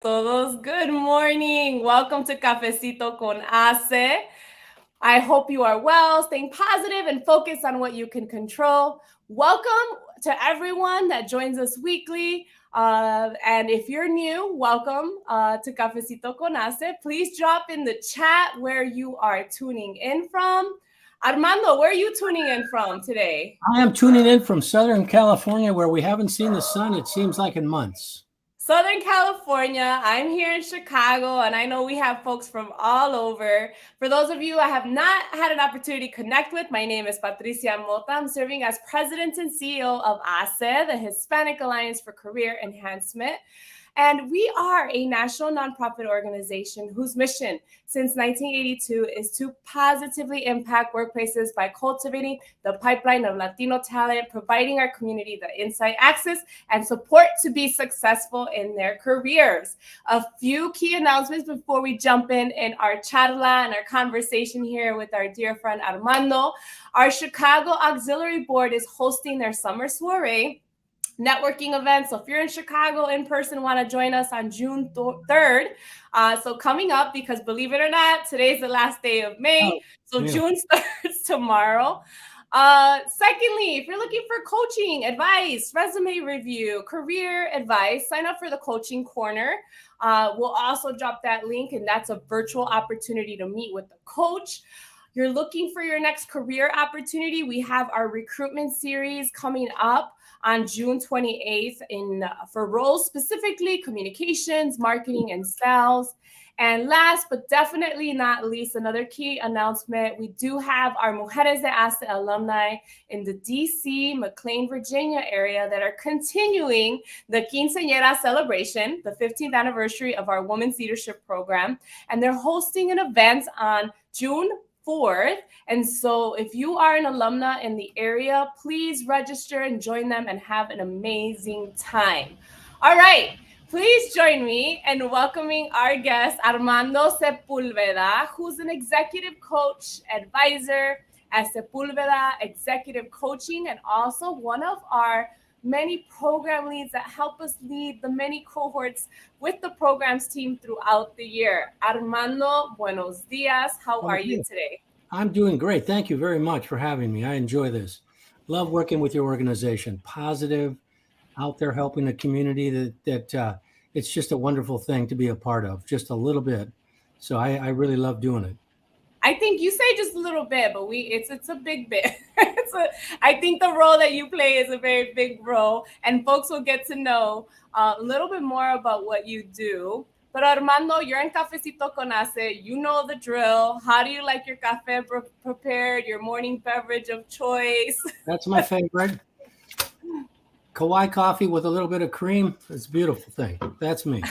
todos. Good morning. Welcome to Cafecito con HACE. I hope you are well, staying positive and focused on what you can control. Welcome to everyone that joins us weekly. And if you're new, welcome to Cafecito con HACE. Please drop in the chat where you are tuning in from. Armando, where are you tuning in from today? I am tuning in from Southern California, where we haven't seen the sun, it seems like, in months. Southern California. I'm here in Chicago, and I know we have folks from all over. For those of you I have not had an opportunity to connect with, my name is Patricia Mota. I'm serving as President and CEO of HACE, the Hispanic Alliance for Career Enhancement. And we are a national nonprofit organization whose mission since 1982 is to positively impact workplaces by cultivating the pipeline of Latino talent, providing our community the insight, access, and support to be successful in their careers. A few key announcements before we jump in our charla and our conversation here with our dear friend Armando. Our Chicago Auxiliary Board is hosting their summer soiree networking event. So if you're in Chicago in person, want to join us on June 3rd. So coming up, because believe it or not, today's the last day of May. June starts tomorrow. Secondly, if you're looking for coaching, advice, resume review, career advice, sign up for the Coaching Corner. We'll also drop that link, and that's a virtual opportunity to meet with the coach. You're looking for your next career opportunity, we have our recruitment series coming up on June 28th for roles specifically communications, marketing, and sales. And last but definitely not least, another key announcement, we do have our Mujeres de HACE alumni in the DC, McLean, Virginia area that are continuing the Quinceañera celebration, the 15th anniversary of our Women's Leadership Program. And they're hosting an event on June 4th. And so if you are an alumna in the area, please register and join them and have an amazing time. All right, please join me in welcoming our guest, Armando Sepulveda, who's an executive coach, advisor at Sepulveda Executive Coaching, and also one of our many program leads that help us lead the many cohorts with the programs team throughout the year. Armando, buenos dias. How are you today? I'm doing great. Thank you very much for having me. I enjoy this. Love working with your organization. Positive, out there helping the community that it's just a wonderful thing to be a part of, just a little bit. So I really love doing it. I think you say just a little bit, but it's a big bit. I think the role that you play is a very big role, and folks will get to know a little bit more about what you do. But Armando, you're in Cafecito con HACE. You know the drill. How do you like your cafe prepared, your morning beverage of choice? That's my favorite. Kauai coffee with a little bit of cream. It's a beautiful thing. That's me.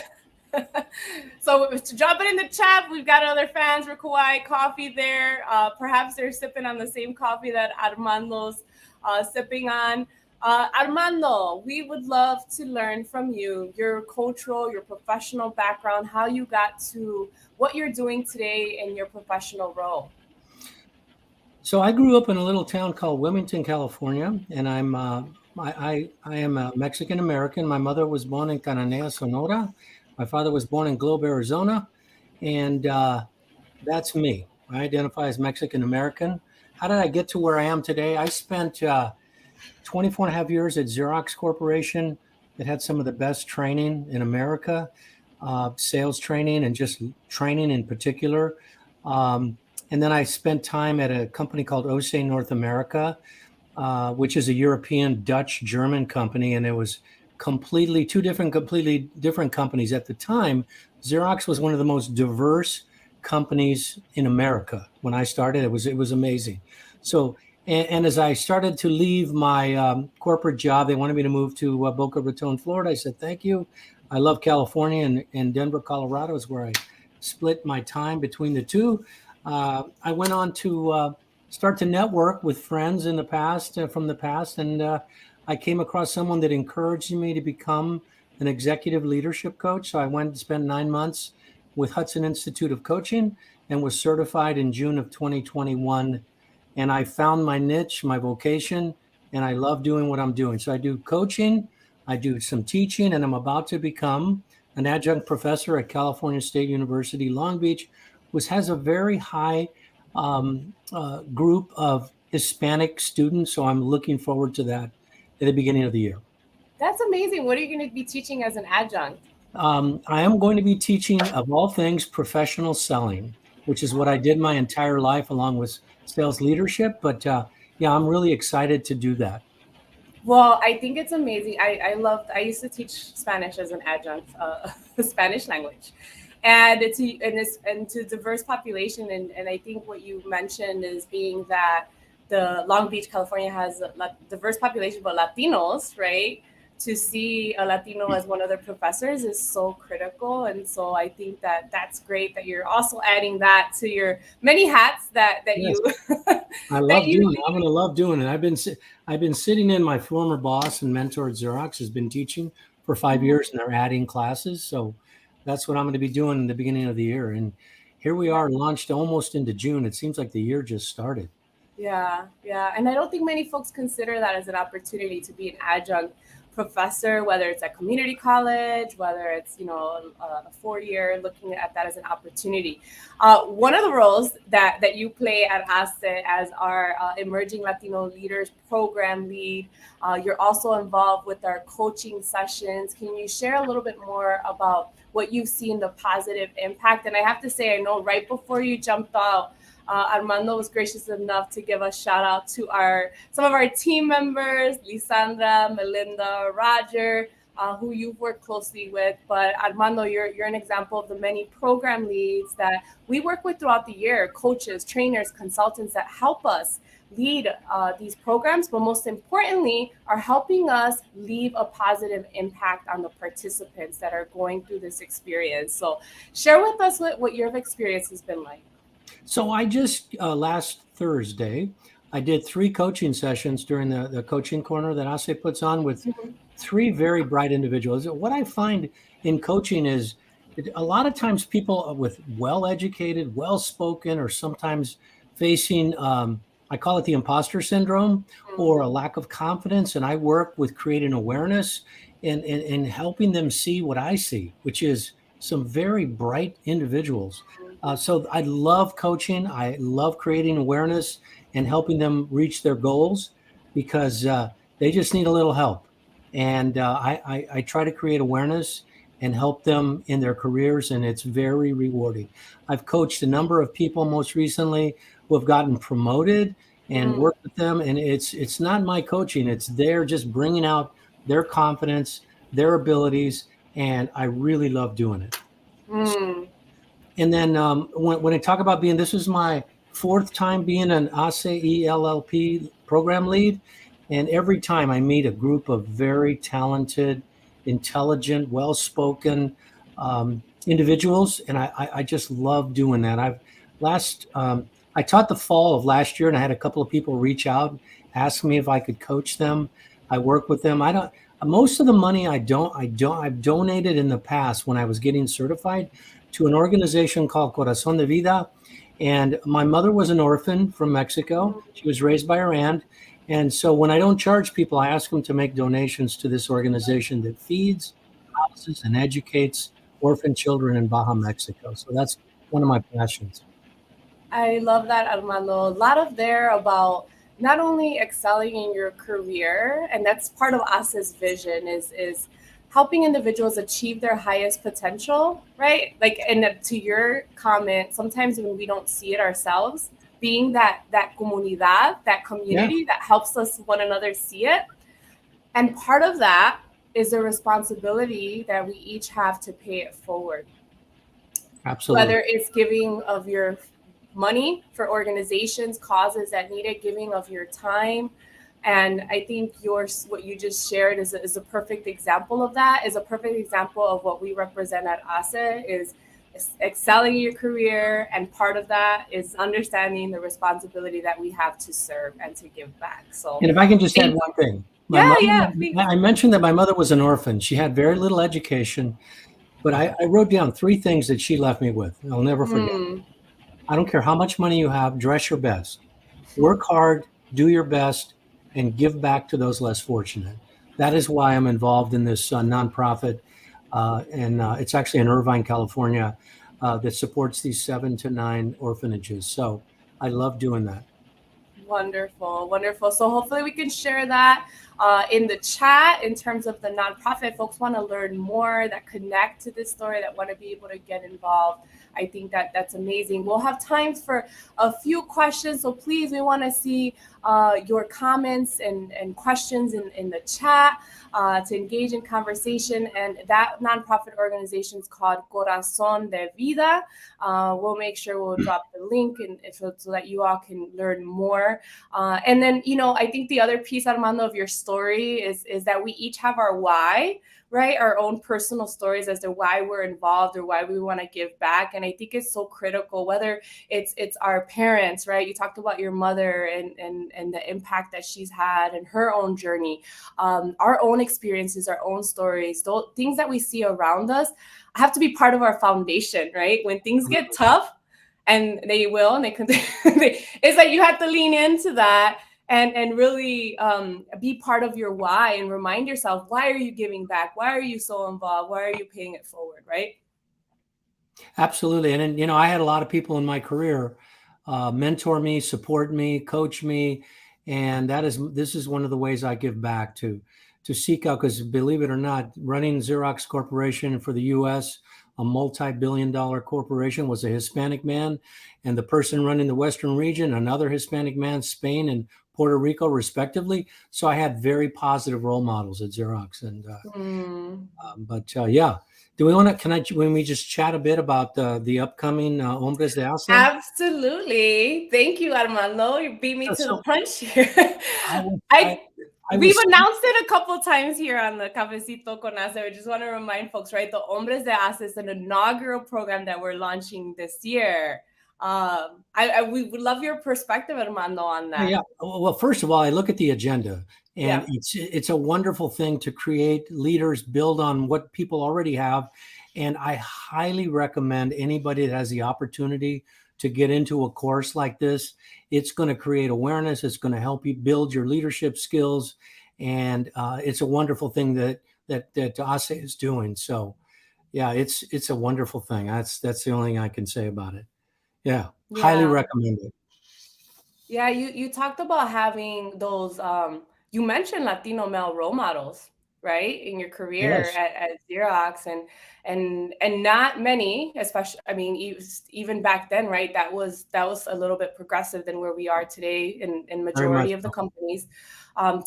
So to drop it in the chat, we've got other fans for Kauai coffee there. Perhaps they're sipping on the same coffee that Armando's sipping on. Armando, we would love to learn from you, your cultural, your professional background, how you got to what you're doing today in your professional role. So I grew up in a little town called Wilmington, California, and I am a Mexican American. My mother was born in Cananea, Sonora. My father was born in Globe, Arizona, and that's me. I identify as Mexican American. How did I get to where I am today? I spent 24 and a half years at Xerox Corporation that had some of the best training in America, sales training and just training in particular. And then I spent time at a company called HACE North America, which is a European, Dutch, German company. And it was completely different companies at the time. Xerox was one of the most diverse companies in America. When I started, it was amazing. So, and as I started to leave my corporate job, they wanted me to move to Boca Raton, Florida. I said, thank you. I love California, and Denver, Colorado is where I split my time between the two. I went on to start to network with friends in the past, from the past, and I came across someone that encouraged me to become an executive leadership coach. So I went and spent 9 months with Hudson Institute of Coaching and was certified in June of 2021. And I found my niche, my vocation, and I love doing what I'm doing. So I do coaching, I do some teaching, and I'm about to become an adjunct professor at California State University, Long Beach, which has a very high group of Hispanic students. So I'm looking forward to that at the beginning of the year. That's amazing. What are you going to be teaching as an adjunct? I am going to be teaching, of all things, professional selling, which is what I did my entire life along with sales leadership. But yeah, I'm really excited to do that. Well, I think it's amazing. I used to teach Spanish as an adjunct, Spanish language, and to diverse population. And I think what you mentioned is being that the Long Beach, California has a diverse population, but Latinos, right? To see a Latino as one of their professors is so critical. And so I think that that's great that you're also adding that to your many hats that Yes. you I love doing it. I'm going to love doing it. I've been sitting in. My former boss and mentor at Xerox has been teaching for 5 years, and they're adding classes. So that's what I'm going to be doing in the beginning of the year. And here we are, launched almost into June. It seems like the year just started. Yeah, yeah. And I don't think many folks consider that as an opportunity to be an adjunct professor, whether it's at community college, whether it's, a 4 year, looking at that as an opportunity. One of the roles that you play at HACE as our Emerging Latino Leaders Program lead, you're also involved with our coaching sessions. Can you share a little bit more about what you've seen, the positive impact? And I have to say, I know right before you jumped out, Armando was gracious enough to give a shout out to some of our team members, Lisandra, Melinda, Roger, who you've worked closely with. But Armando, you're an example of the many program leads that we work with throughout the year, coaches, trainers, consultants that help us lead these programs, but most importantly, are helping us leave a positive impact on the participants that are going through this experience. So share with us what your experience has been like. So I just last Thursday, I did 3 coaching sessions during the coaching corner that HACE puts on with 3 very bright individuals. What I find in coaching is a lot of times people with well-educated, well-spoken, or sometimes facing, I call it the imposter syndrome or a lack of confidence. And I work with creating awareness and helping them see what I see, which is some very bright individuals. So I love coaching. I love creating awareness and helping them reach their goals because they just need a little help. And I try to create awareness and help them in their careers, and it's very rewarding. I've coached a number of people most recently who have gotten promoted and worked with them, and it's not my coaching. It's they're just bringing out their confidence, their abilities, and I really love doing it. And then when I talk about this is my 4th time being an HACE ELLP program lead. And every time I meet a group of very talented, intelligent, well-spoken individuals. And I just love doing that. I taught the fall of last year, and I had a couple of people reach out, ask me if I could coach them. I work with them. Most of the money I've donated in the past when I was getting certified to an organization called Corazón de Vida. And my mother was an orphan from Mexico. She was raised by her aunt. And so when I don't charge people, I ask them to make donations to this organization that feeds, houses, and educates orphan children in Baja, Mexico. So that's one of my passions. I love that, Armando. A lot of there about not only excelling in your career, and that's part of HACE's vision is helping individuals achieve their highest potential, right? Like, and to your comment, sometimes when we don't see it ourselves, being that comunidad, that community that helps us one another see it. And part of that is a responsibility that we each have to pay it forward. Absolutely. Whether it's giving of your money for organizations, causes that need it, giving of your time. And I think what you just shared is a perfect example of that, is a perfect example of what we represent at HACE is excelling in your career. And part of that is understanding the responsibility that we have to serve and to give back. So, and if I can just add one thing. I mentioned that my mother was an orphan. She had very little education, but I wrote down 3 things that she left me with. I'll never forget. I don't care how much money you have, dress your best, work hard, do your best, and give back to those less fortunate. That is why I'm involved in this nonprofit and it's actually in Irvine, California, that supports these 7 to 9 orphanages. So I love doing that. Wonderful, wonderful. So hopefully we can share that in the chat in terms of the nonprofit. Folks want to learn more, that connect to this story, that want to be able to get involved. I think that that's amazing. We'll have time for a few questions. So please, we want to see your comments and questions in the chat to engage in conversation. And that nonprofit organization is called Corazón de Vida. We'll make sure we'll drop the link and so that you all can learn more. And then, I think the other piece, Armando, of your story is that we each have our why, right? Our own personal stories as to why we're involved or why we want to give back. And I think it's so critical, whether it's our parents, right? You talked about your mother and the impact that she's had and her own journey, our own experiences, our own stories, those things that we see around us have to be part of our foundation, right? When things get tough, and they will, and they continue, it's like you have to lean into that and really be part of your why and remind yourself, why are you giving back? Why are you so involved? Why are you paying it forward, right? Absolutely. And, I had a lot of people in my career mentor me, support me, coach me. And this is one of the ways I give back to seek out, because believe it or not, running Xerox Corporation for the US, a multi-billion-dollar corporation, was a Hispanic man. And the person running the Western region, another Hispanic man, Spain and Puerto Rico, respectively. So I had very positive role models at Xerox. And, yeah. Do we want to, when we just chat a bit about the upcoming Hombres de HACE? Absolutely. Thank you, Armando. You beat me to the punch here. We've was announced it a couple times here on the Cafecito con HACE. I just want to remind folks, right? The Hombres de HACE is an inaugural program that we're launching this year. We would love your perspective, Armando, on that. Yeah. Well, first of all, I look at the agenda, and it's a wonderful thing to create leaders, build on what people already have. And I highly recommend anybody that has the opportunity to get into a course like this. It's going to create awareness. It's going to help you build your leadership skills. And it's a wonderful thing that HACE is doing. So yeah, it's a wonderful thing. That's the only thing I can say about it. Yeah. Highly recommend it. Yeah, you talked about having those, you mentioned Latino male role models, right, in your career at Xerox, and not many, especially, I mean, even back then, right, that was a little bit progressive than where we are today in majority of the companies.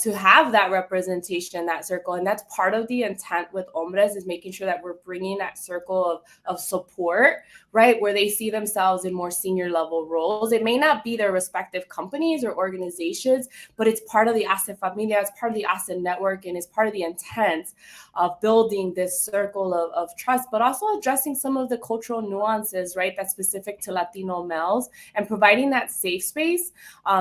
To have that representation, that circle. And that's part of the intent with Hombres, is making sure that we're bringing that circle of support, right, where they see themselves in more senior level roles. It may not be their respective companies or organizations, but it's part of the HACE Familia, it's part of the HACE network, and it's part of the intent of building this circle of trust, but also addressing some of the cultural nuances, right, that's specific to Latino males, and providing that safe space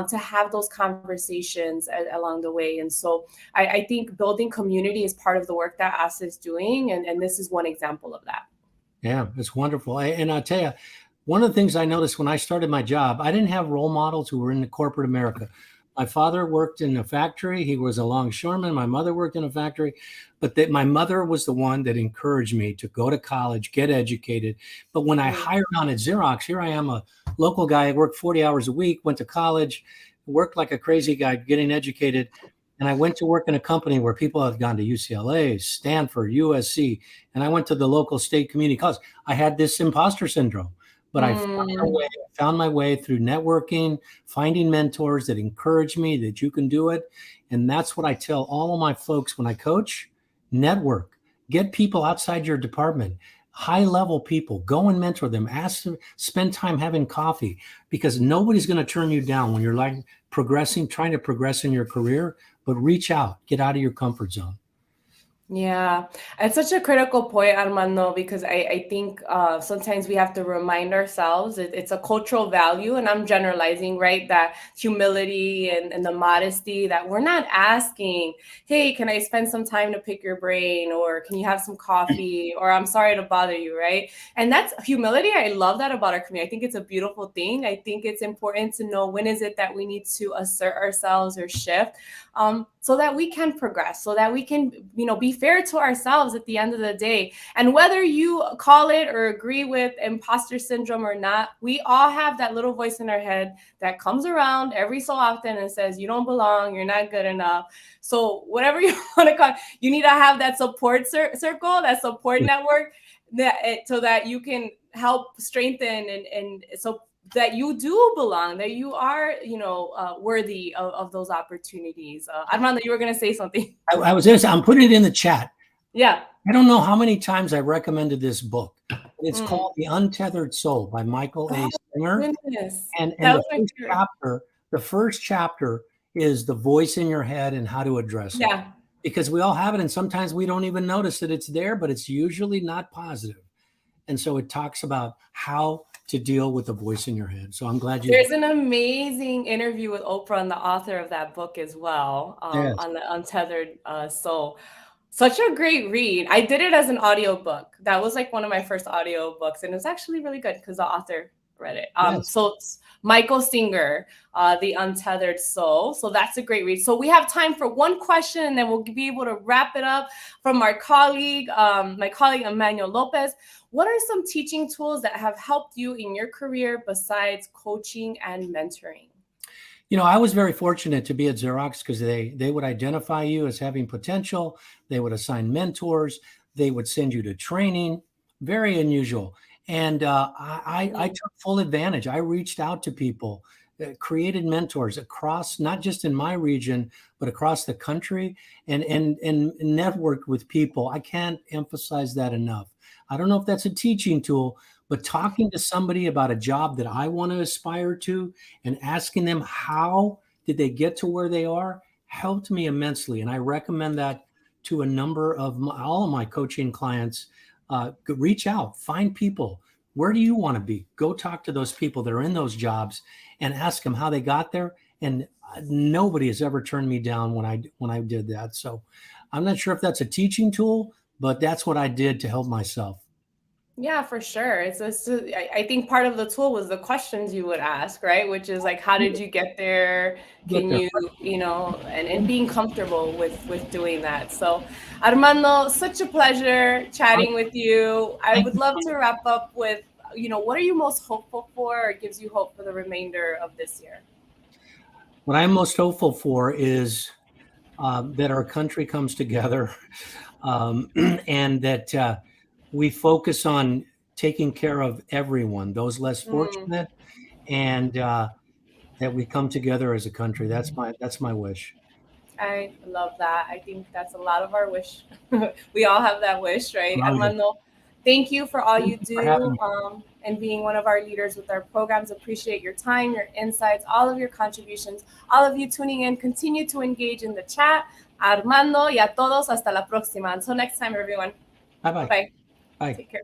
to have those conversations along the way. And so I think building community is part of the work that HACE is doing, and this is one example of that. Yeah, it's wonderful. And I'll tell you, one of the things I noticed when I started my job, I didn't have role models who were in the corporate America. My father worked in a factory. He was a longshoreman. My mother worked in a factory. But my mother was the one that encouraged me to go to college, get educated. But when I hired on at Xerox, here I am, a local guy. I worked 40 hours a week, went to college, worked like a crazy guy getting educated. And I went to work in a company where people had gone to UCLA, Stanford, USC, and I went to the local state community college. I had this imposter syndrome, but I found my way through networking, finding mentors that encourage me that you can do it. And that's what I tell all of my folks when I coach: network, get people outside your department, high level people, go and mentor them, ask them, spend time having coffee, because nobody's going to turn you down when you're like trying to progress in your career. But reach out, get out of your comfort zone. Yeah, it's such a critical point, Armando, because I think sometimes we have to remind ourselves it's a cultural value, and I'm generalizing, right? That humility and the modesty, that we're not asking, hey, can I spend some time to pick your brain, or can you have some coffee, or I'm sorry to bother you, right? And that's humility. I love that about our community. I think it's a beautiful thing. I think it's important to know when is it that we need to assert ourselves or shift, so that we can progress, so that we can, be fair to ourselves at the end of the day. And whether you call it or agree with imposter syndrome or not, we all have that little voice in our head that comes around every so often and says, you don't belong, you're not good enough. So whatever you want to call it, you need to have that support circle, that support network, so that you can help strengthen and so that you do belong, that you are, worthy of those opportunities. Armando, you were going to say something. I was going to say, I'm putting it in the chat. Yeah. I don't know how many times I recommended this book. It's called The Untethered Soul by Michael A. Singer. Goodness. And the first chapter is the voice in your head and how to address it. Yeah. Because we all have it, and sometimes we don't even notice that it's there, but it's usually not positive. And so it talks about how to deal with the voice in your head. So I'm glad you. There's an amazing interview with Oprah and the author of that book as well, Yes. on the Untethered Soul. Such a great read. I did it as an audiobook. That was like one of my first audiobooks, and it was actually really good because the author read it. Yes. So Michael Singer, The Untethered Soul. So that's a great read. So we have time for one question, and then we'll be able to wrap it up from our colleague, my colleague Emmanuel Lopez. What are some teaching tools that have helped you in your career besides coaching and mentoring? I was very fortunate to be at Xerox because they would identify you as having potential. They would assign mentors. They would send you to training. Very unusual. And I took full advantage. I reached out to people, created mentors across, not just in my region, but across the country, and networked with people. I can't emphasize that enough. I don't know if that's a teaching tool, but talking to somebody about a job that I want to aspire to and asking them how did they get to where they are helped me immensely. And I recommend that to a number of all of my coaching clients. Reach out, find people. Where do you want to be? Go talk to those people that are in those jobs and ask them how they got there. And nobody has ever turned me down when I did that. So I'm not sure if that's a teaching tool, but that's what I did to help myself. Yeah, for sure. I think part of the tool was the questions you would ask, right? Which is like, how did you get there? Can you, and being comfortable with doing that. So Armando, such a pleasure chatting with you. I would love to wrap up with, what are you most hopeful for or gives you hope for the remainder of this year? What I'm most hopeful for is that our country comes together and that we focus on taking care of everyone, those less fortunate, and that we come together as a country. That's my wish. I love that. I think that's a lot of our wish. We all have that wish, right? Oh, yeah. Armando, thank you for all you do and being one of our leaders with our programs. Appreciate your time, your insights, all of your contributions, all of you tuning in. Continue to engage in the chat. Armando y a todos, hasta la próxima. Until next time, everyone. Bye-bye. Bye. Bye. Take care.